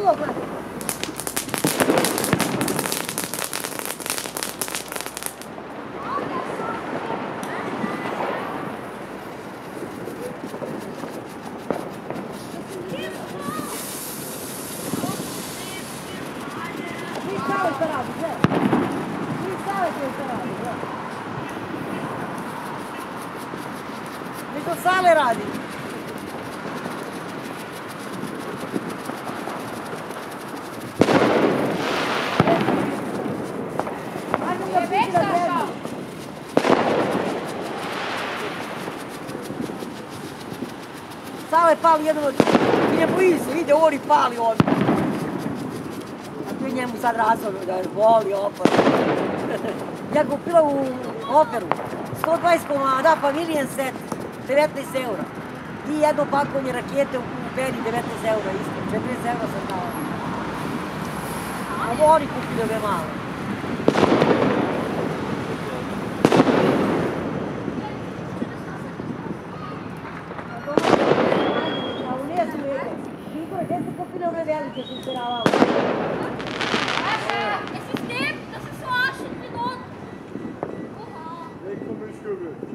Ovo, gledaj. Sale se radi, gledaj. Sale se radi, gledaj. Mi to sale radi. Sale pali jedno od... Ne boji se, ide ori pali ovdje. A tu njemu sad razvoju da voli opet. Ja ga kupila u Operu. 120 komada, pavilijen set, 19 eura. I jedno pakovanje rakete u peri, 19 eura isto. 40 eura sam dala. Ovo oni kupili ove male. Gdje su kupili ove velike što se ravalo? Esse tempo, essa só acha, minuto. Vem comer,